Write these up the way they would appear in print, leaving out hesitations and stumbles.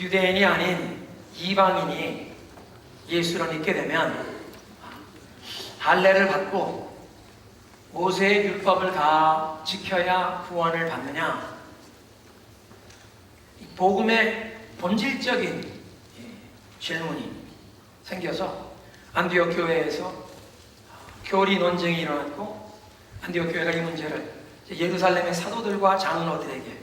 유대인이 아닌 이방인이 예수를 믿게 되면 할례를 받고 모세의 율법을 다 지켜야 구원을 받느냐? 복음의 본질적인 질문이 생겨서 안디옥 교회에서 교리 논쟁이 일어났고, 안디옥 교회가 이 문제를 예루살렘의 사도들과 장로들에게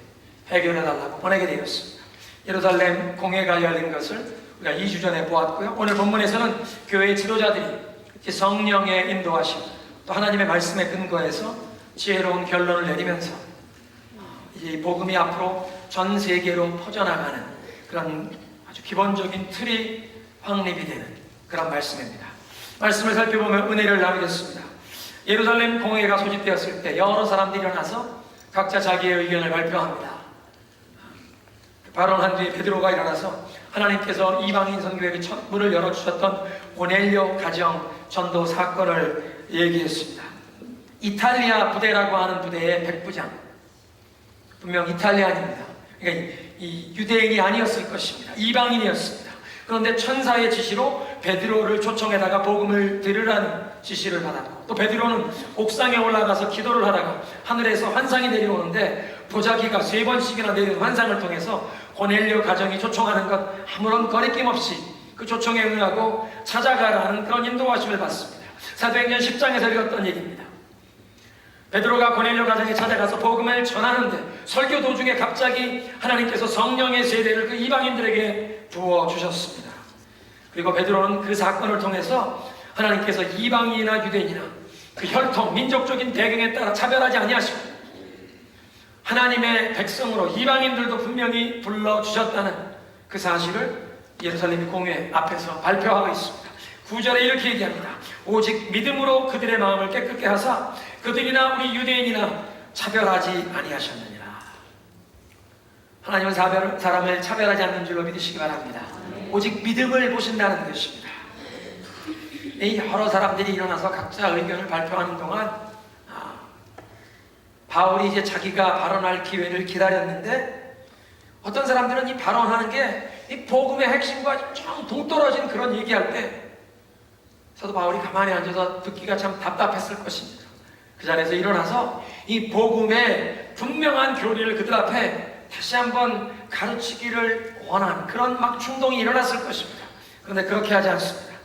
해결해달라고 보내게 되었습니다. 예루살렘 공회가 열린 것을 우리가 2주 전에 보았고요. 오늘 본문에서는 교회의 지도자들이 성령의 인도하심, 또 하나님의 말씀에 근거해서 지혜로운 결론을 내리면서 이 복음이 앞으로 전 세계로 퍼져나가는 그런 아주 기본적인 틀이 확립이 되는 그런 말씀입니다. 말씀을 살펴보면 은혜를 나누겠습니다. 예루살렘 공회가 소집되었을 때 여러 사람들이 일어나서 각자 자기의 의견을 발표합니다. 발언한 뒤에 베드로가 일어나서 하나님께서 이방인 선교회의 첫 문을 열어주셨던 고넬료 가정 전도 사건을 얘기했습니다. 이탈리아 부대라고 하는 부대의 백부장, 분명 이탈리안입니다. 그러니까 이 유대인이 아니었을 것입니다. 이방인이었습니다. 그런데 천사의 지시로 베드로를 초청해다가 복음을 들으라는 지시를 받았고, 또 베드로는 옥상에 올라가서 기도를 하다가 하늘에서 환상이 내려오는데 보자기가 3번씩이나 내린 환상을 통해서 고넬료 가정이 초청하는 것 아무런 거리낌 없이 그 초청에 응하고 찾아가라는 그런 인도하심을 받습니다. 사도행전 10장에서 읽었던 얘기입니다. 베드로가 고넬료 가정에 찾아가서 복음을 전하는데 설교 도중에 갑자기 하나님께서 성령의 세례를 그 이방인들에게 부어주셨습니다. 그리고 베드로는 그 사건을 통해서 하나님께서 이방인이나 유대인이나 그 혈통, 민족적인 배경에 따라 차별하지 아니하시고 하나님의 백성으로 이방인들도 분명히 불러주셨다는 그 사실을 예루살렘 공회 앞에서 발표하고 있습니다. 9절에 이렇게 얘기합니다. 오직 믿음으로 그들의 마음을 깨끗게 하사 그들이나 우리 유대인이나 차별하지 아니하셨느니라. 하나님은 사람을 차별하지 않는 줄로 믿으시기 바랍니다. 오직 믿음을 보신다는 것입니다. 이 여러 사람들이 일어나서 각자 의견을 발표하는 동안 바울이 이제 자기가 발언할 기회를 기다렸는데, 어떤 사람들은 이 발언하는 게 이 복음의 핵심과 좀 동떨어진 그런 얘기할 때 사도 바울이 가만히 앉아서 듣기가 참 답답했을 것입니다. 그 자리에서 일어나서 이 복음의 분명한 교리를 그들 앞에 다시 한번 가르치기를 원한 그런 막 충동이 일어났을 것입니다. 그런데 그렇게 하지 않습니다.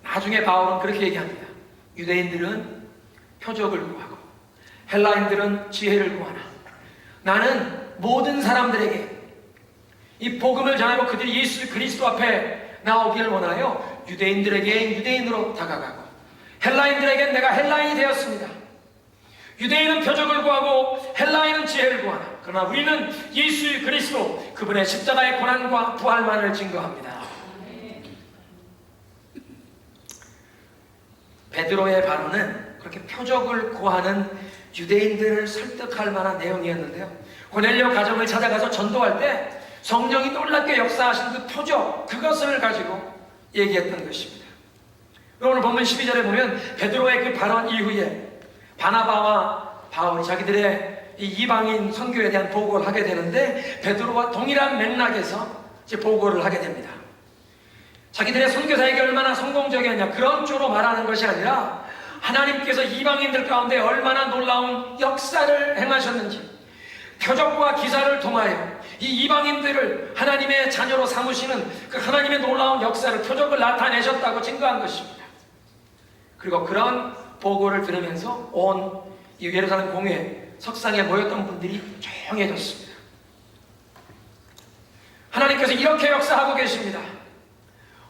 나중에 바울은 그렇게 얘기합니다. 유대인들은 표적을 구하고 헬라인들은 지혜를 구하나 나는 모든 사람들에게 이 복음을 전하고 그들이 예수 그리스도 앞에 나오기를 원하여 유대인들에게 유대인으로 다가가고 헬라인들에겐 내가 헬라인이 되었습니다. 유대인은 표적을 구하고 헬라인은 지혜를 구하나 그러나 우리는 예수 그리스도 그분의 십자가의 고난과 부활만을 증거합니다. 베드로의 발언은 그렇게 표적을 구하는 유대인들을 설득할 만한 내용이었는데요. 고넬료 가정을 찾아가서 전도할 때 성령이 놀랍게 역사하신 그 표적, 그것을 가지고 얘기했던 것입니다. 오늘 본문 12절에 보면 베드로의 그 발언 이후에 바나바와 바울이 자기들의 이 이방인 선교에 대한 보고를 하게 되는데, 베드로와 동일한 맥락에서 이제 보고를 하게 됩니다. 자기들의 선교사에게 얼마나 성공적이었냐, 그런 쪽으로 말하는 것이 아니라 하나님께서 이방인들 가운데 얼마나 놀라운 역사를 행하셨는지, 표적과 기사를 통하여 이 이방인들을 하나님의 자녀로 삼으시는 그 하나님의 놀라운 역사를, 표적을 나타내셨다고 증거한 것입니다. 그리고 그런 보고를 들으면서 온 예루살렘 공회 석상에 모였던 분들이 조용해졌습니다. 하나님께서 이렇게 역사하고 계십니다.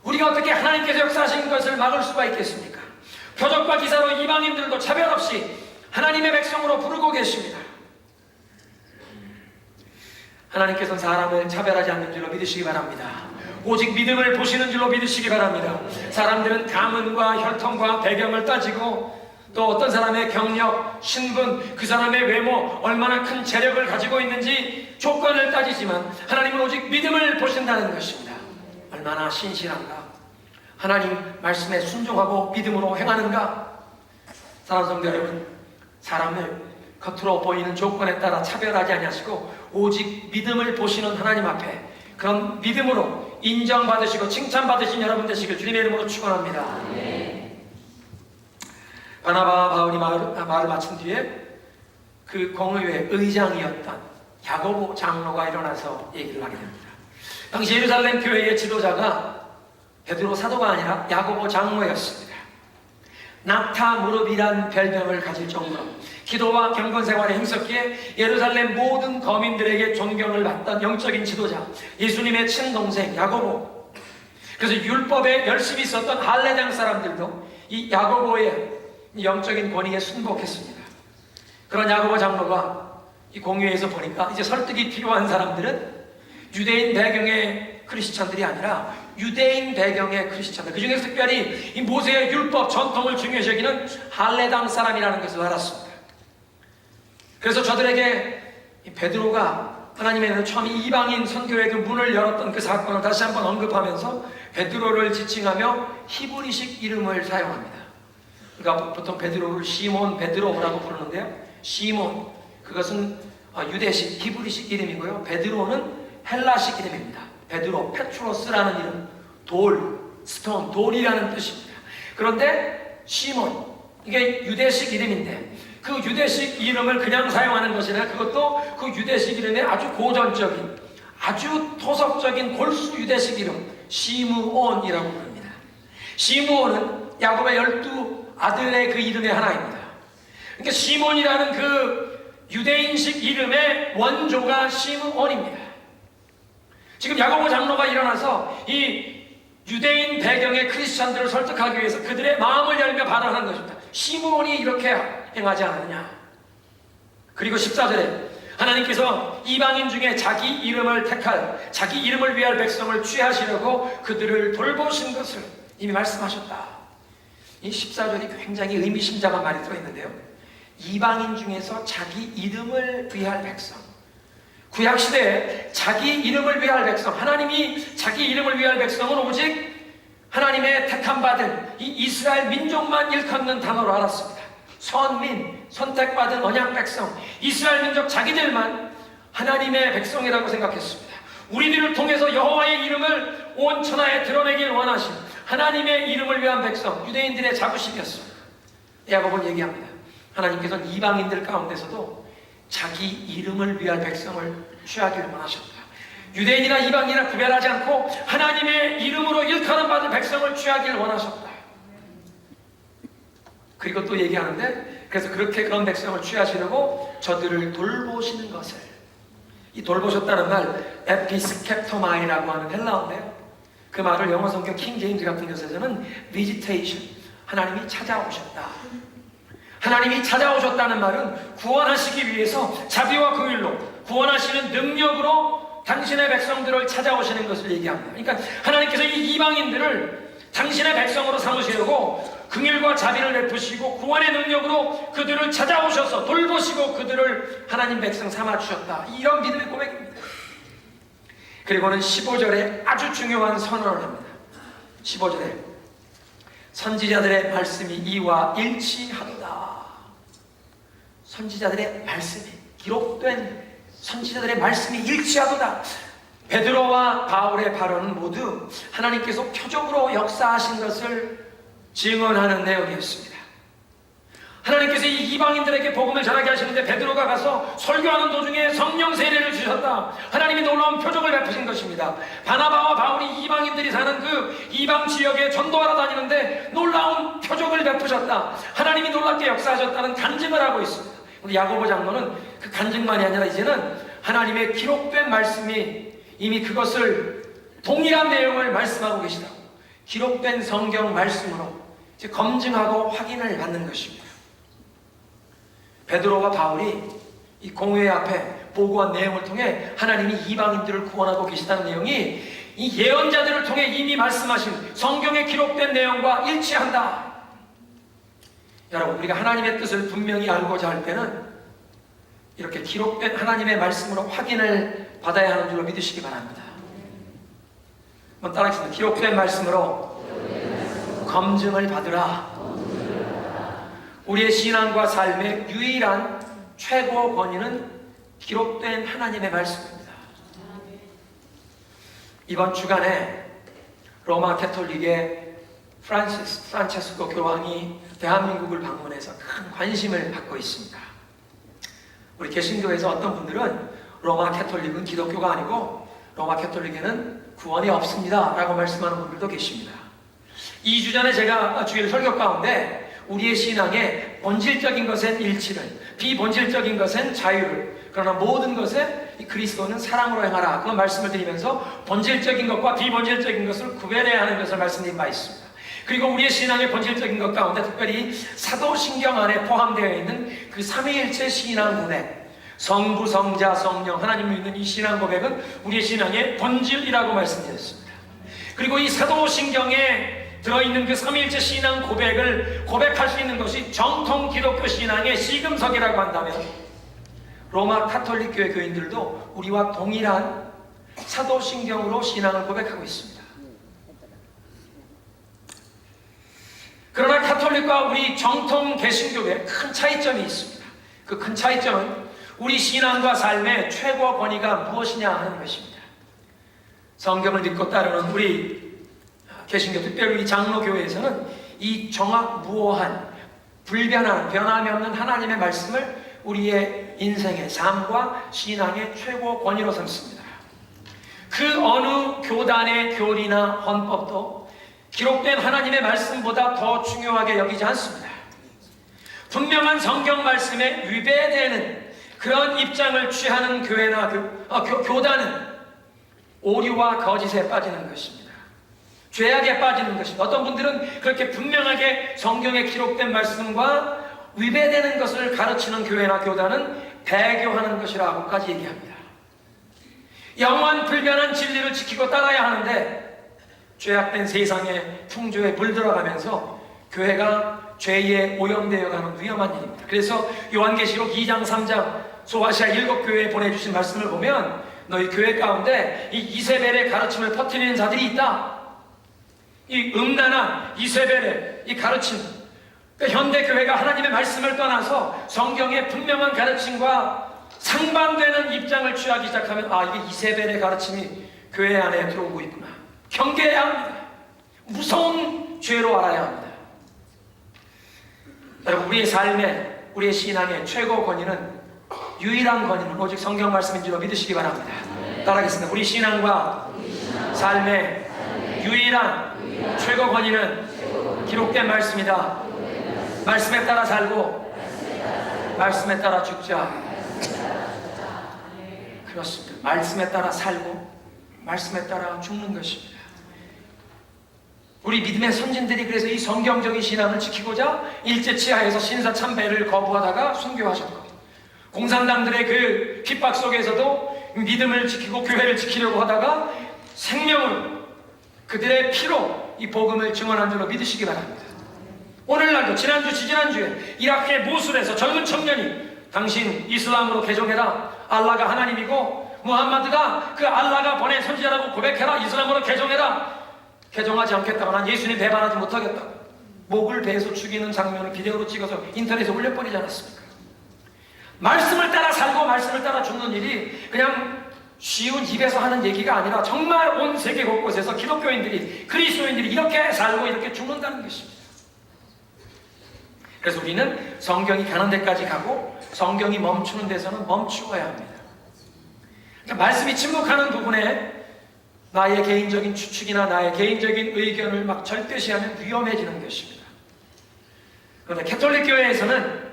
우리가 어떻게 하나님께서 역사하신 것을 막을 수가 있겠습니까? 표적과 기사로 이방인들도 차별 없이 하나님의 백성으로 부르고 계십니다. 하나님께서는 사람을 차별하지 않는 줄로 믿으시기 바랍니다. 오직 믿음을 보시는 줄로 믿으시기 바랍니다. 사람들은 가문과 혈통과 배경을 따지고 또 어떤 사람의 경력, 신분, 그 사람의 외모, 얼마나 큰 재력을 가지고 있는지 조건을 따지지만 하나님은 오직 믿음을 보신다는 것입니다. 얼마나 신실한가, 하나님 말씀에 순종하고 믿음으로 행하는가. 사랑하는 성도 여러분, 사람을 겉으로 보이는 조건에 따라 차별하지 아니하시고 오직 믿음을 보시는 하나님 앞에 그런 믿음으로 인정받으시고 칭찬받으신 여러분 되시길 주님의 이름으로 축원합니다. 바나바와 바울이 말을 마친 뒤에 그 공의회 의장이었던 야고보 장로가 일어나서 얘기를 하게 됩니다. 당시 예루살렘 교회의 지도자가 베드로 사도가 아니라 야고보 장로였습니다. 낙타 무릎이란 별명을 가질 정도로 기도와 경건 생활에 힘썼기에 예루살렘 모든 거민들에게 존경을 받던 영적인 지도자, 예수님의 친동생 야고보. 그래서 율법에 열심히 있었던 할례장 사람들도 이 야고보의 영적인 권위에 순복했습니다. 그런 야고보 장로가 이 공회에서 보니까 이제 설득이 필요한 사람들은 유대인 배경의 크리스찬들이 아니라 유대인 배경의 크리스찬들, 그 중에서 특별히 이 모세의 율법 전통을 중요시 여기는 할례당 사람이라는 것을 알았습니다. 그래서 저들에게 이 베드로가 하나님의 처음 이방인 선교회의 문을 열었던 그 사건을 다시 한번 언급하면서 베드로를 지칭하며 히브리식 이름을 사용합니다. 그러니까 보통 베드로를 시몬 베드로라고 부르는데요. 시몬, 그것은 유대식 히브리식 이름이고요. 베드로는 헬라식 이름입니다. 베드로, 페트로스라는 이름, 돌, 스톤, 돌이라는 뜻입니다. 그런데 시몬, 이게 유대식 이름인데 그 유대식 이름을 그냥 사용하는 것이 아니라 그것도 그 유대식 이름의 아주 고전적인, 아주 토속적인 골수 유대식 이름, 시므온이라고 부릅니다. 시므온은 야곱의 12 아들의 그 이름의 하나입니다. 그러니까 시몬이라는 그 유대인식 이름의 원조가 시므온입니다. 지금 야고보 장로가 일어나서 이 유대인 배경의 크리스찬들을 설득하기 위해서 그들의 마음을 열며 발언한 것입니다. 시므온이 이렇게 행하지 않았느냐. 그리고 14절에 하나님께서 이방인 중에 자기 이름을 택할, 자기 이름을 위할 백성을 취하시려고 그들을 돌보신 것을 이미 말씀하셨다. 이 14절이 굉장히 의미심장한 말이 들어있는데요. 이방인 중에서 자기 이름을 위할 백성. 구약시대에 자기 이름을 위할 백성, 하나님이 자기 이름을 위할 백성은 오직 하나님의 택함받은 이 이스라엘 민족만 일컫는 단어로 알았습니다. 선민, 선택받은 언약 백성, 이스라엘 민족 자기들만 하나님의 백성이라고 생각했습니다. 우리들을 통해서 여호와의 이름을 온 천하에 드러내길 원하신 하나님의 이름을 위한 백성, 유대인들의 자부심이었습니다. 야고보는 얘기합니다. 하나님께서는 이방인들 가운데서도 자기 이름을 위할 백성을 취하기를 원하셨다. 유대인이나 이방인이나 구별하지 않고 하나님의 이름으로 일컬음 받은 백성을 취하기를 원하셨다. 그리고 또 얘기하는데, 그래서 그렇게 그런 백성을 취하시려고 저들을 돌보시는 것을, 이 돌보셨다는 말 에피스케토마이라고 하는 헬라어인데요, 그 말을 영어 성경 킹 제임스 같은 것에서는 visitation, 하나님이 찾아오셨다. 하나님이 찾아오셨다는 말은 구원하시기 위해서 자비와 긍휼로 구원하시는 능력으로 당신의 백성들을 찾아오시는 것을 얘기합니다. 그러니까 하나님께서 이 이방인들을 당신의 백성으로 삼으시려고 긍휼과 자비를 베푸시고 구원의 능력으로 그들을 찾아오셔서 돌보시고 그들을 하나님 백성 삼아주셨다. 이런 믿음의 고백입니다. 그리고는 15절에 아주 중요한 선언을 합니다. 15절에 선지자들의 말씀이 이와 일치하도다. 선지자들의 말씀이, 기록된 선지자들의 말씀이 일치하도다. 베드로와 바울의 발언은 모두 하나님께서 표적으로 역사하신 것을 증언하는 내용이었습니다. 하나님께서 이 이방인들에게 복음을 전하게 하시는데 베드로가 가서 설교하는 도중에 성령 세례를 주셨다. 하나님이 놀라운 표적을 베푸신 것입니다. 바나바와 바울이 이방인들이 사는 그 이방 지역에 전도하러 다니는데 놀라운 표적을 베푸셨다. 하나님이 놀랍게 역사하셨다는 간증을 하고 있습니다. 우리 야고보 장로는 그 간증만이 아니라 이제는 하나님의 기록된 말씀이 이미 그것을 동일한 내용을 말씀하고 계시다고, 기록된 성경 말씀으로 이제 검증하고 확인을 받는 것입니다. 베드로와 바울이 이 공회 앞에 보고한 내용을 통해 하나님이 이방인들을 구원하고 계시다는 내용이 이 예언자들을 통해 이미 말씀하신 성경에 기록된 내용과 일치한다. 여러분, 우리가 하나님의 뜻을 분명히 알고자 할 때는 이렇게 기록된 하나님의 말씀으로 확인을 받아야 하는 줄로 믿으시기 바랍니다. 한번 따라하겠습니다. 기록된 말씀으로 검증을 받으라. 우리의 신앙과 삶의 유일한 최고 권위는 기록된 하나님의 말씀입니다. 이번 주간에 로마 가톨릭의 프란체스코 교황이 대한민국을 방문해서 큰 관심을 받고 있습니다. 우리 개신교에서 어떤 분들은 로마 가톨릭은 기독교가 아니고 로마 가톨릭에는 구원이 없습니다 라고 말씀하는 분들도 계십니다. 2주 전에 제가 주일 설교 가운데 우리의 신앙의 본질적인 것엔 일치를, 비본질적인 것엔 자유를, 그러나 모든 것에 이 그리스도는 사랑으로 행하라, 그 말씀을 드리면서 본질적인 것과 비본질적인 것을 구별해야 하는 것을 말씀드린 바 있습니다. 그리고 우리의 신앙의 본질적인 것 가운데 특별히 사도신경 안에 포함되어 있는 그 삼위일체 신앙 고백, 성부, 성자, 성령, 하나님을 믿는 이 신앙 고백은 우리의 신앙의 본질이라고 말씀드렸습니다. 그리고 이 사도신경에 들어있는 그 삼위일체 신앙 고백을 고백할 수 있는 것이 정통 기독교 신앙의 시금석이라고 한다면 로마 가톨릭 교회 교인들도 우리와 동일한 사도신경으로 신앙을 고백하고 있습니다. 그러나 가톨릭과 우리 정통 개신교에 큰 차이점이 있습니다. 그 큰 차이점은 우리 신앙과 삶의 최고 권위가 무엇이냐 하는 것입니다. 성경을 믿고 따르는 우리 개신교, 특별히 우리 장로교회에서는 이 정확무오한, 불변한, 변함이 없는 하나님의 말씀을 우리의 인생의 삶과 신앙의 최고 권위로 삼습니다. 그 어느 교단의 교리나 헌법도 기록된 하나님의 말씀보다 더 중요하게 여기지 않습니다. 분명한 성경 말씀에 위배되는 그런 입장을 취하는 교회나 교단은 오류와 거짓에 빠지는 것입니다. 죄악에 빠지는 것입니다. 어떤 분들은 그렇게 분명하게 성경에 기록된 말씀과 위배되는 것을 가르치는 교회나 교단은 배교하는 것이라고까지 얘기합니다. 영원 불변한 진리를 지키고 따라야 하는데 죄악된 세상의 풍조에 물들어가면서 교회가 죄에 오염되어가는 위험한 일입니다. 그래서 요한계시록 2장 3장 소아시아 7교회에 보내주신 말씀을 보면 너희 교회 가운데 이 이세벨의 가르침을 퍼뜨리는 자들이 있다. 이 음란한 이세벨의 이 가르침, 현대 교회가 하나님의 말씀을 떠나서 성경의 분명한 가르침과 상반되는 입장을 취하기 시작하면 이게 이세벨의 가르침이 교회 안에 들어오고 있구나. 경계해야 합니다. 무서운 죄로 알아야 합니다. 여러분, 우리의 삶의, 우리의 신앙의 최고 권위는, 유일한 권위는 오직 성경 말씀인 줄로 믿으시기 바랍니다. 따라하겠습니다. 우리 신앙과 삶의 유일한 최고 권위는 기록된 말씀이다. 말씀에 따라 살고 말씀에 따라 죽자. 그렇습니다. 말씀에 따라 살고 말씀에 따라 죽는 것입니다. 우리 믿음의 선진들이 그래서 이 성경적인 신앙을 지키고자 일제치하에서 신사참배를 거부하다가 순교하셨고, 공산당들의 그 핍박 속에서도 믿음을 지키고 교회를 지키려고 하다가 생명으로, 그들의 피로 이 복음을 증언한 줄로 믿으시기 바랍니다. 오늘날도 지난주 지지난주에 이라크의 모술에서 젊은 청년이 당신 이슬람으로 개종해라, 알라가 하나님이고 무함마드가 그 알라가 보낸 선지자라고 고백해라, 이슬람으로 개종해라. 개종하지 않겠다고, 난 예수님 배반하지 못하겠다, 목을 베서 죽이는 장면을 비디오로 찍어서 인터넷에 올려버리지 않았습니까? 말씀을 따라 살고 말씀을 따라 죽는 일이 그냥 쉬운 입에서 하는 얘기가 아니라 정말 온 세계 곳곳에서 기독교인들이, 그리스도인들이 이렇게 살고 이렇게 죽는다는 것입니다. 그래서 우리는 성경이 가는 데까지 가고 성경이 멈추는 데서는 멈추어야 합니다. 그러니까 말씀이 침묵하는 부분에 나의 개인적인 추측이나 나의 개인적인 의견을 막 절대시하면 위험해지는 것입니다. 그런데 가톨릭 교회에서는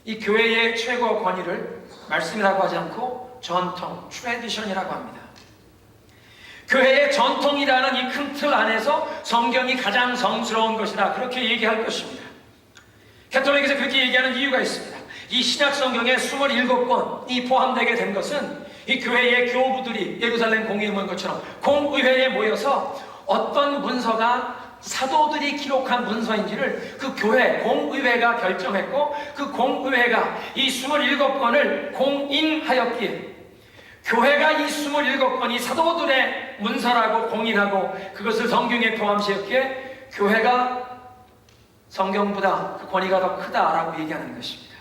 이 교회의 최고 권위를 말씀이라고 하지 않고 전통, 트래디션이라고 합니다. 교회의 전통이라는 이 큰 틀 안에서 성경이 가장 성스러운 것이다, 그렇게 얘기할 것입니다. 가톨릭에서 그렇게 얘기하는 이유가 있습니다. 이 신약 성경에 27권이 포함되게 된 것은 이 교회의 교부들이 예루살렘 공회에 모인 것처럼 공의회에 모여서 어떤 문서가 사도들이 기록한 문서인지를 그 교회 공의회가 결정했고, 그 공의회가 이 27권을 공인하였기에 교회가 이 27권이 사도들의 문서라고 공인하고 그것을 성경에 포함시켰기에 교회가 성경보다 그 권위가 더 크다라고 얘기하는 것입니다.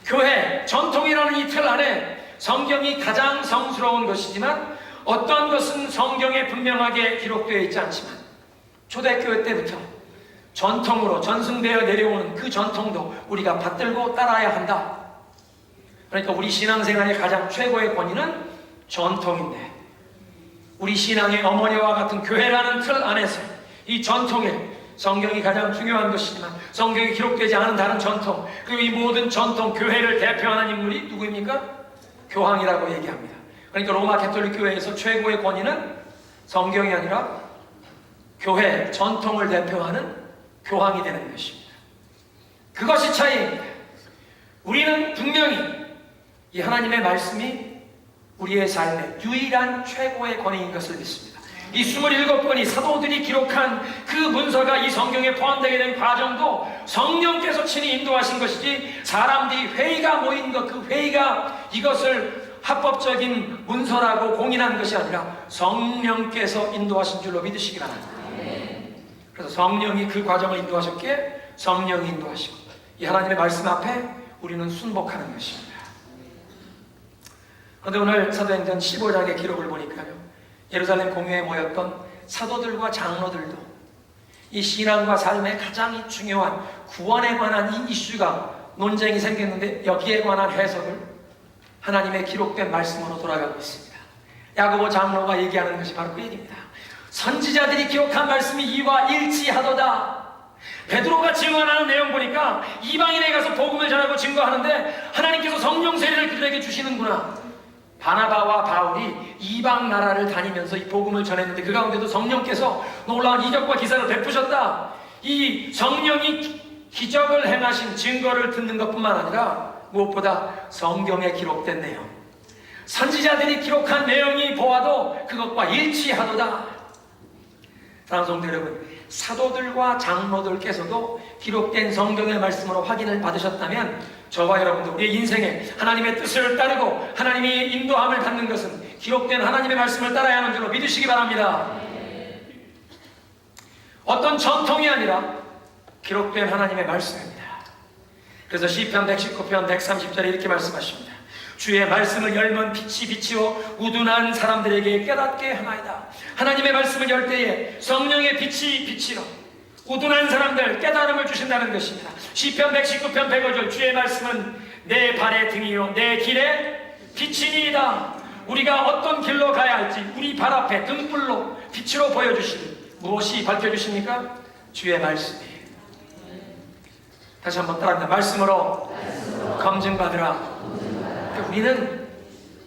교회 전통이라는 이 틀 안에 성경이 가장 성스러운 것이지만 어떤 것은 성경에 분명하게 기록되어 있지 않지만 초대교회 때부터 전통으로 전승되어 내려오는 그 전통도 우리가 받들고 따라야 한다. 그러니까 우리 신앙생활의 가장 최고의 권위는 전통인데, 우리 신앙의 어머니와 같은 교회라는 틀 안에서 이 전통에 성경이 가장 중요한 것이지만 성경이 기록되지 않은 다른 전통, 그리고 이 모든 전통 교회를 대표하는 인물이 누구입니까? 교황이라고 얘기합니다. 그러니까 로마 가톨릭 교회에서 최고의 권위는 성경이 아니라 교회 전통을 대표하는 교황이 되는 것입니다. 그것이 차이입니다. 우리는 분명히 이 하나님의 말씀이 우리의 삶의 유일한 최고의 권위인 것을 믿습니다. 이 27권이 사도들이 기록한 그 문서가 이 성경에 포함되게 된 과정도 성령께서 친히 인도하신 것이지, 사람들이 회의가 모인 것, 그 회의가 이것을 합법적인 문서라고 공인한 것이 아니라 성령께서 인도하신 줄로 믿으시기 바랍니다. 그래서 성령이 그 과정을 인도하셨기에 성령이 인도하시고, 이 하나님의 말씀 앞에 우리는 순복하는 것입니다. 그런데 오늘 사도행전 15장의 기록을 보니까요, 예루살렘 공회에 모였던 사도들과 장로들도 이 신앙과 삶의 가장 중요한 구원에 관한 이 이슈가 논쟁이 생겼는데, 여기에 관한 해석을 하나님의 기록된 말씀으로 돌아가고 있습니다. 야고보 장로가 얘기하는 것이 바로 그 얘기입니다. 선지자들이 기록한 말씀이 이와 일치하도다. 베드로가 증언하는 내용 보니까 이방인에 가서 복음을 전하고 증거하는데 하나님께서 성령 세례를 그들에게 주시는구나. 바나바와 바울이 이방 나라를 다니면서 이 복음을 전했는데 그 가운데도 성령께서 놀라운 이적과 기사를 베푸셨다. 이 성령이 기적을 행하신 증거를 듣는 것뿐만 아니라 무엇보다 성경에 기록된 내용, 선지자들이 기록한 내용이 보아도 그것과 일치하도다. 사랑하는 성도 여러분, 사도들과 장로들께서도 기록된 성경의 말씀으로 확인을 받으셨다면 저와 여러분도 우리의 인생에 하나님의 뜻을 따르고 하나님의 인도함을 받는 것은 기록된 하나님의 말씀을 따라야 하는 줄로 믿으시기 바랍니다. 어떤 전통이 아니라 기록된 하나님의 말씀입니다. 그래서 시편 119편 130절에 이렇게 말씀하십니다. 주의 말씀을 열면 빛이 비치어 우둔한 사람들에게 깨닫게 하나이다. 하나님의 말씀을 열 때에 성령의 빛이 비치어 우둔한 사람들 깨달음을 주신다는 것입니다. 시편 119편 105절, 주의 말씀은 내 발의 등이요 내 길의 빛이니이다. 우리가 어떤 길로 가야 할지 우리 발 앞에 등불로 빛으로 보여주시니 무엇이 밝혀주십니까? 주의 말씀이. 다시 한번 따라합니다. 말씀으로 검증받으라. 우리는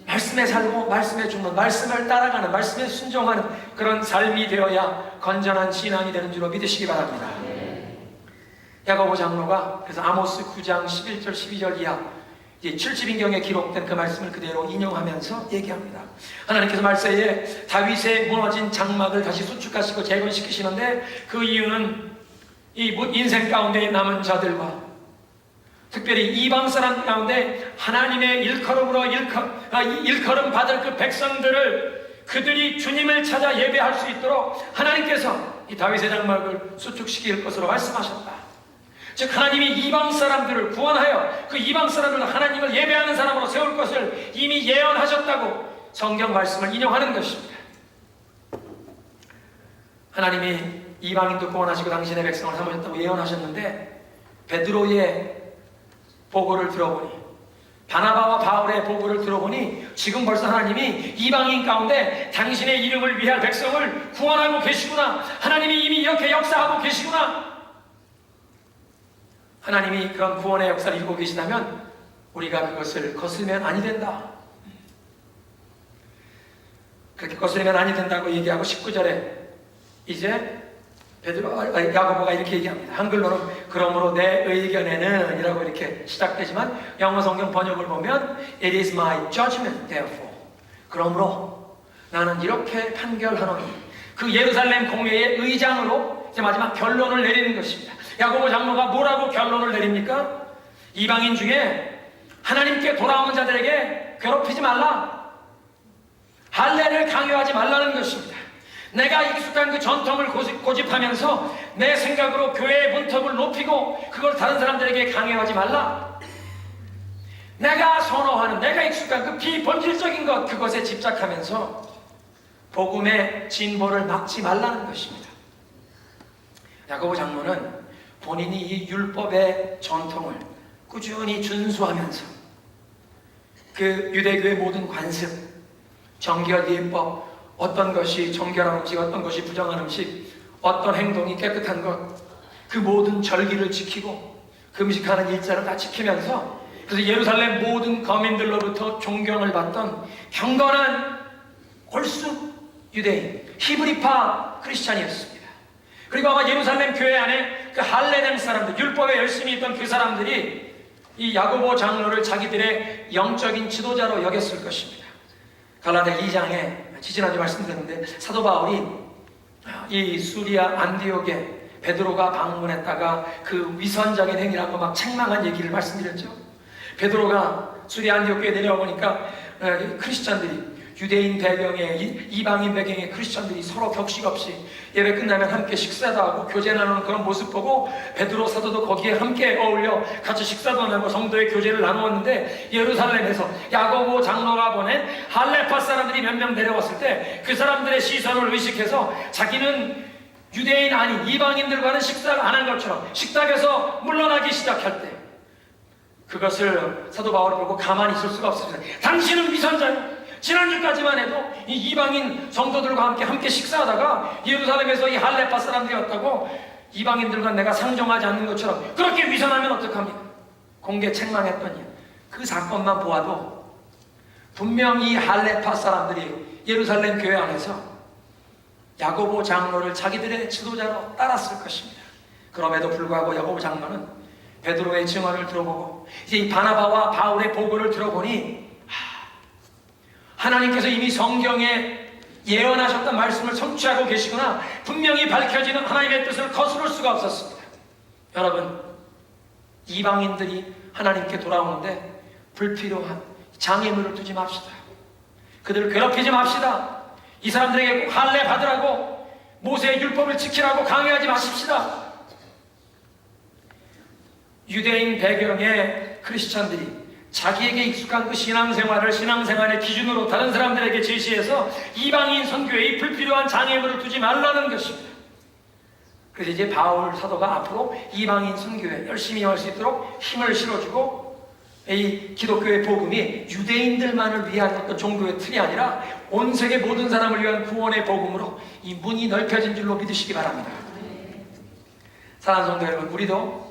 말씀에 살고 말씀에 죽는, 말씀을 따라가는, 말씀에 순종하는 그런 삶이 되어야 건전한 신앙이 되는 줄로 믿으시기 바랍니다. 야고보 장로가 그래서 아모스 9장 11절 12절 이하 70인경에 기록된 그 말씀을 그대로 인용하면서 얘기합니다. 하나님께서 말세에 다윗의 무너진 장막을 다시 수축하시고 재건시키시는데 그 이유는 이 인생 가운데 남은 자들과 특별히 이방 사람 가운데 하나님의 일컬음으로 일컬음 받을 그 백성들을 그들이 주님을 찾아 예배할 수 있도록 하나님께서 이 다윗의 장막을 수축시킬 것으로 말씀하셨다. 즉 하나님이 이방 사람들을 구원하여 그 이방 사람들을 하나님을 예배하는 사람으로 세울 것을 이미 예언하셨다고 성경 말씀을 인용하는 것입니다. 하나님이 이방인도 구원하시고 당신의 백성을 삼으셨다고 예언하셨는데, 베드로의 보고를 들어보니, 바나바와 바울의 보고를 들어보니 지금 벌써 하나님이 이방인 가운데 당신의 이름을 위할 백성을 구원하고 계시구나. 하나님이 이미 이렇게 역사하고 계시구나. 하나님이 그런 구원의 역사를 이루고 계시다면 우리가 그것을 거스르면 아니 된다. 그렇게 거스르면 아니 된다고 얘기하고 19절에 이제 야고보가 이렇게 얘기합니다. 한글로는 그러므로 내 의견에는 이라고 이렇게 시작되지만 영어 성경 번역을 보면 It is my judgment therefore, 그러므로 나는 이렇게 판결하노니, 그 예루살렘 공회의 의장으로 이제 마지막 결론을 내리는 것입니다. 야고보 장로가 뭐라고 결론을 내립니까? 이방인 중에 하나님께 돌아오는 자들에게 괴롭히지 말라, 할례를 강요하지 말라는 것입니다. 내가 익숙한 그 전통을 고집하면서 내 생각으로 교회의 문턱을 높이고 그걸 다른 사람들에게 강요하지 말라. 내가 선호하는, 내가 익숙한 그 비본질적인 것, 그것에 집착하면서 복음의 진보를 막지 말라는 것입니다. 야고보 장로는 본인이 이 율법의 전통을 꾸준히 준수하면서 그 유대교의 모든 관습, 정결, 예법, 어떤 것이 정결한 음식, 어떤 것이 부정한 음식, 어떤 행동이 깨끗한 것, 그 모든 절기를 지키고 금식하는 일자를 다 지키면서, 그래서 예루살렘 모든 거민들로부터 존경을 받던 경건한 골수 유대인, 히브리파 크리스찬이었습니다. 그리고 아마 예루살렘 교회 안에 그 할례된 사람들, 율법에 열심히 있던 그 사람들이 이 야고보 장로를 자기들의 영적인 지도자로 여겼을 것입니다. 갈라디아 2장에 지지난주 말씀드렸는데, 사도 바울이 이 수리아 안디옥에 베드로가 방문했다가 그 위선적인 행위라고 막 책망한 얘기를 말씀드렸죠. 베드로가 수리아 안디옥에 내려와 보니까 크리스찬들이, 유대인 배경의, 이방인 배경의 크리스찬들이 서로 격식 없이 예배 끝나면 함께 식사도 하고 교제 나누는 그런 모습 보고 베드로 사도도 거기에 함께 어울려 같이 식사도 나누고 성도의 교제를 나누었는데, 예루살렘에서 야고보 장로가 보낸 할레파 사람들이 몇 명 내려왔을 때 그 사람들의 시선을 의식해서 자기는 유대인 아닌 이방인들과는 식사를 안 한 것처럼 식탁에서 물러나기 시작할 때, 그것을 사도 바울이 보고 가만히 있을 수가 없습니다. 당신은 위선자야. 지난주까지만 해도 이 이방인 성도들과 함께 식사하다가 예루살렘에서 이 할레파 사람들이 왔다고 이방인들과 내가 상종하지 않는 것처럼 그렇게 위선하면 어떡합니까? 공개 책망했더니, 그 사건만 보아도 분명히 이 할레파 사람들이 예루살렘 교회 안에서 야고보 장로를 자기들의 지도자로 따랐을 것입니다. 그럼에도 불구하고 야고보 장로는 베드로의 증언을 들어보고 이제 이 바나바와 바울의 보고를 들어보니, 하나님께서 이미 성경에 예언하셨던 말씀을 성취하고 계시구나, 분명히 밝혀지는 하나님의 뜻을 거스를 수가 없었습니다. 여러분, 이방인들이 하나님께 돌아오는데 불필요한 장애물을 두지 맙시다. 그들을 괴롭히지 맙시다. 이 사람들에게 꼭 할례 받으라고, 모세의 율법을 지키라고 강요하지 마십시다. 유대인 배경의 크리스찬들이 자기에게 익숙한 그 신앙생활의 기준으로 다른 사람들에게 제시해서 이방인 선교에 이 불필요한 장애물을 두지 말라는 것입니다. 그래서 이제 바울 사도가 앞으로 이방인 선교에 열심히 할 수 있도록 힘을 실어주고, 이 기독교의 복음이 유대인들만을 위한 어떤 종교의 틀이 아니라 온 세계 모든 사람을 위한 구원의 복음으로 이 문이 넓혀진 줄로 믿으시기 바랍니다. 사랑하는 성도 여러분, 우리도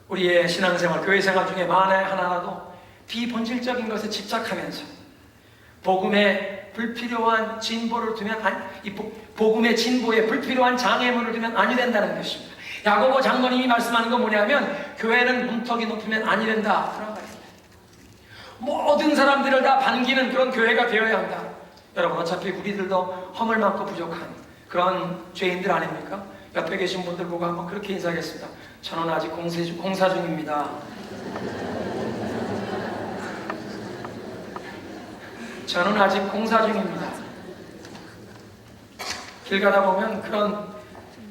우리의 신앙생활, 교회생활 중에 만에 하나라도 비본질적인 것에 집착하면서 복음의 불필요한 진보를 두면 복음의 진보에 불필요한 장애물을 두면 아니 된다는 것입니다. 야고보 장로님이 말씀하는 건 뭐냐면, 교회는 문턱이 높으면 아니 된다, 그런 말입니다. 모든 사람들을 다 반기는 그런 교회가 되어야 한다. 여러분, 어차피 우리들도 허물 많고 부족한 그런 죄인들 아닙니까? 옆에 계신 분들 보고 한번 그렇게 인사하겠습니다. 저는 아직 공사 중입니다. 저는 아직 공사 중입니다. 길 가다 보면 그런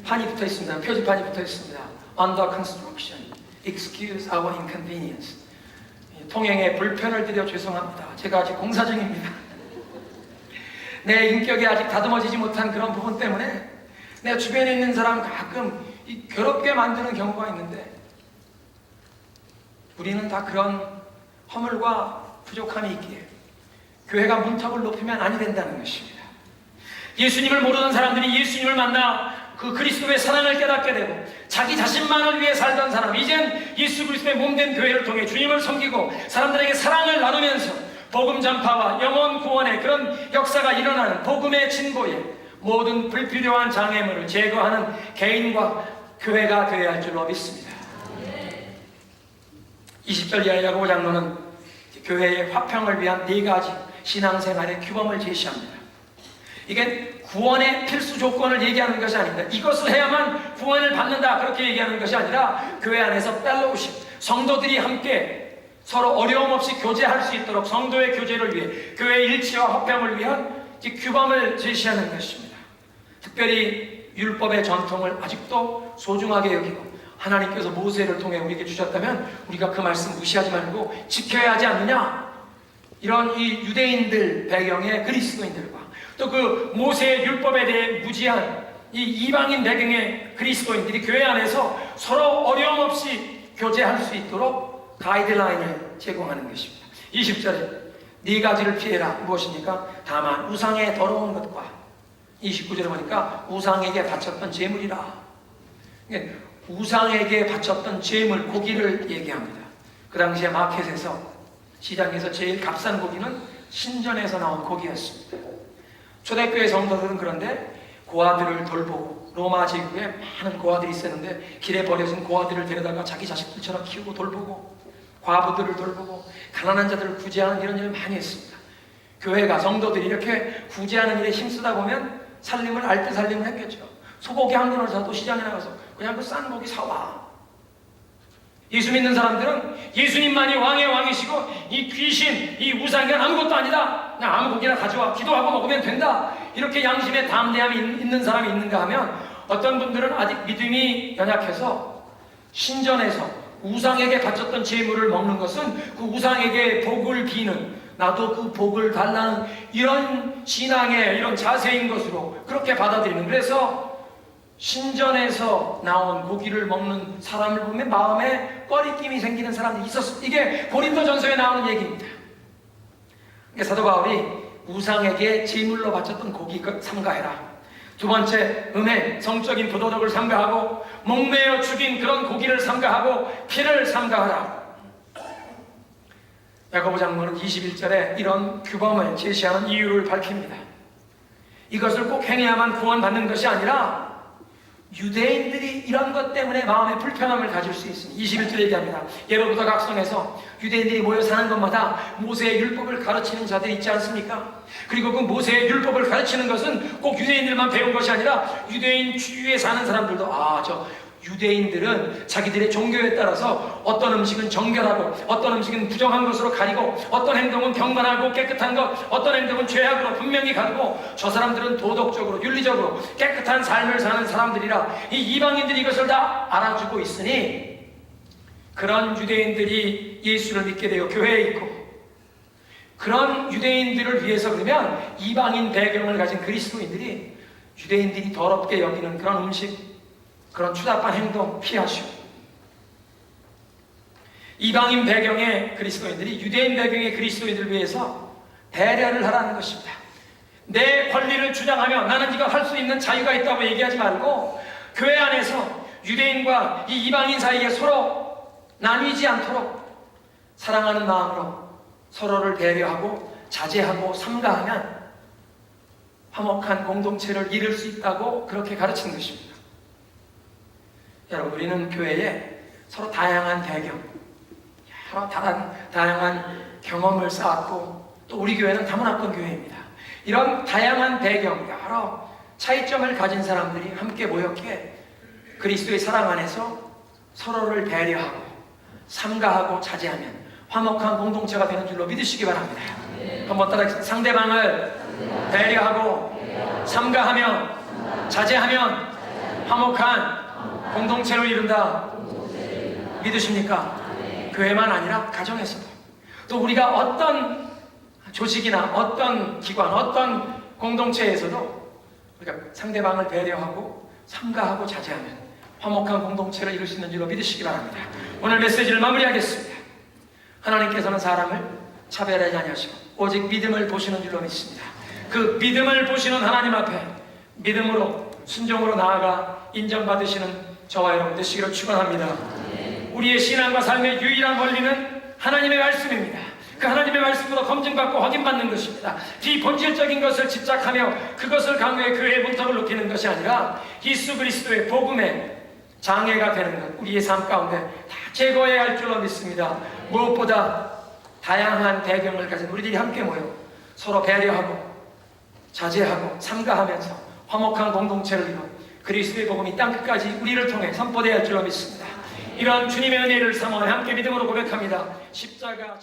판이 붙어 있습니다. 표지판이 붙어 있습니다. Under construction. Excuse our inconvenience. 통행에 불편을 드려 죄송합니다. 제가 아직 공사 중입니다. 내 인격이 아직 다듬어지지 못한 그런 부분 때문에 내 주변에 있는 사람 가끔 괴롭게 만드는 경우가 있는데, 우리는 다 그런 허물과 부족함이 있기에 교회가 문턱을 높이면 아니 된다는 것입니다. 예수님을 모르는 사람들이 예수님을 만나 그 그리스도의 사랑을 깨닫게 되고, 자기 자신만을 위해 살던 사람, 이젠 예수 그리스도의 몸된 교회를 통해 주님을 섬기고 사람들에게 사랑을 나누면서 복음 전파와 영혼 구원의 그런 역사가 일어나는 복음의 진보에 모든 불필요한 장애물을 제거하는 개인과 교회가 되어야 할 줄로 믿습니다. 20절 이하의 야고보 장로는 교회의 화평을 위한 4가지 신앙생활의 규범을 제시합니다. 이게 구원의 필수 조건을 얘기하는 것이 아닙니다. 이것을 해야만 구원을 받는다, 그렇게 얘기하는 것이 아니라 교회 안에서 펠로우십, 성도들이 함께 서로 어려움 없이 교제할 수 있도록 성도의 교제를 위해, 교회의 일치와 화평을 위한 규범을 제시하는 것입니다. 특별히 율법의 전통을 아직도 소중하게 여기고, 하나님께서 모세를 통해 우리에게 주셨다면 우리가 그 말씀 무시하지 말고 지켜야 하지 않느냐? 이런 이 유대인들 배경의 그리스도인들과 또 그 모세의 율법에 대해 무지한 이 이방인 배경의 그리스도인들이 교회 안에서 서로 어려움 없이 교제할 수 있도록 가이드라인을 제공하는 것입니다. 20절에 네 가지를 피해라. 무엇입니까? 다만 우상의 더러운 것과 29절에 보니까 우상에게 바쳤던 제물이라. 우상에게 바쳤던 제물, 고기를 얘기합니다. 그 당시에 마켓에서, 시장에서 제일 값싼 고기는 신전에서 나온 고기였습니다. 초대교회 성도들은 그런데 고아들을 돌보고, 로마 제국에 많은 고아들이 있었는데 길에 버려진 고아들을 데려다가 자기 자식들처럼 키우고 돌보고, 과부들을 돌보고 가난한 자들을 구제하는 이런 일을 많이 했습니다. 교회가, 성도들이 이렇게 구제하는 일에 힘쓰다 보면 살림을 알뜰 살림을 했겠죠. 소고기 한 근을 사도 시장에 나가서 그냥 그 싼 고기 사와. 예수 믿는 사람들은 예수님만이 왕의 왕이시고 이 귀신, 이 우상이 아무것도 아니다. 그냥 아무 고기나 가져와 기도하고 먹으면 된다. 이렇게 양심에 담대함이 있는 사람이 있는가 하면, 어떤 분들은 아직 믿음이 연약해서 신전에서 우상에게 바쳤던 제물을 먹는 것은 그 우상에게 복을 비는, 나도 그 복을 달라는 이런 신앙의 이런 자세인 것으로 그렇게 받아들이는, 그래서 신전에서 나온 고기를 먹는 사람을 보면 마음에 꺼리낌이 생기는 사람들이 있었습니다. 이게 고린도전서에 나오는 얘기입니다. 사도 바울이 우상에게 제물로 바쳤던 고기 삼가해라. 두 번째, 음행, 성적인 부도덕을 삼가하고 목매어 죽인 그런 고기를 삼가하고 피를 삼가하라. 야고보 장로는 21절에 이런 규범을 제시하는 이유를 밝힙니다. 이것을 꼭 행해야만 구원받는 것이 아니라 유대인들이 이런 것 때문에 마음의 불편함을 가질 수 있으니, 21절 얘기합니다. 예로부터 각성에서 유대인들이 모여 사는 곳마다 모세의 율법을 가르치는 자들이 있지 않습니까? 그리고 그 모세의 율법을 가르치는 것은 꼭 유대인들만 배운 것이 아니라 유대인 주위에 사는 사람들도, 유대인들은 자기들의 종교에 따라서 어떤 음식은 정결하고 어떤 음식은 부정한 것으로 가리고 어떤 행동은 경건하고 깨끗한 것, 어떤 행동은 죄악으로 분명히 가리고, 저 사람들은 도덕적으로 윤리적으로 깨끗한 삶을 사는 사람들이라 이 이방인들이 이것을 다 알아주고 있으니, 그런 유대인들이 예수를 믿게 되어 교회에 있고, 그런 유대인들을 위해서 그러면 이방인 배경을 가진 그리스도인들이 유대인들이 더럽게 여기는 그런 음식, 그런 추잡한 행동 피하시오. 이방인 배경의 그리스도인들이 유대인 배경의 그리스도인들을 위해서 배려를 하라는 것입니다. 내 권리를 주장하며 나는 이거 할 수 있는 자유가 있다고 얘기하지 말고, 교회 안에서 유대인과 이 이방인 사이에 서로 나뉘지 않도록 사랑하는 마음으로 서로를 배려하고 자제하고 삼가하면 화목한 공동체를 이룰 수 있다고 그렇게 가르치는 것입니다. 여러분, 우리는 교회에 서로 다양한 배경, 여러 다양한 경험을 쌓았고, 또 우리 교회는 다문화권 교회입니다. 이런 다양한 배경, 여러 차이점을 가진 사람들이 함께 모였기에 그리스도의 사랑 안에서 서로를 배려하고 삼가하고 자제하면 화목한 공동체가 되는 줄로 믿으시기 바랍니다. 한번 따라 상대방을 배려하고 삼가하며 자제하면 화목한 공동체를 이룬다. 믿으십니까? 교회만 아니라 가정에서도, 또 우리가 어떤 조직이나 어떤 기관, 어떤 공동체에서도 우리가 상대방을 배려하고 삼가하고 자제하면 화목한 공동체를 이룰 수 있는 줄로 믿으시기 바랍니다. 오늘 메시지를 마무리하겠습니다. 하나님께서는 사람을 차별하지 아니하시고 오직 믿음을 보시는 줄로 믿습니다. 그 믿음을 보시는 하나님 앞에 믿음으로 순종으로 나아가 인정받으시는 저와 여러분 되시기를 축원합니다. 우리의 신앙과 삶의 유일한 원리는 하나님의 말씀입니다. 그 하나님의 말씀으로 검증받고 확인받는 것입니다. 비본질적인 것을 집착하며 그것을 강요해 교회의 문턱을 높이는 것이 아니라 예수 그리스도의 복음의 장애가 되는 것, 우리의 삶 가운데 다 제거해야 할 줄로 믿습니다. 무엇보다 다양한 배경을 가진 우리들이 함께 모여 서로 배려하고 자제하고 삼가하면서 화목한 공동체를 이룬 그리스도의 복음이 땅끝까지 우리를 통해 선포되어야 할 줄로 믿습니다. 이러한 주님의 은혜를 삼아 함께 믿음으로 고백합니다. 십자가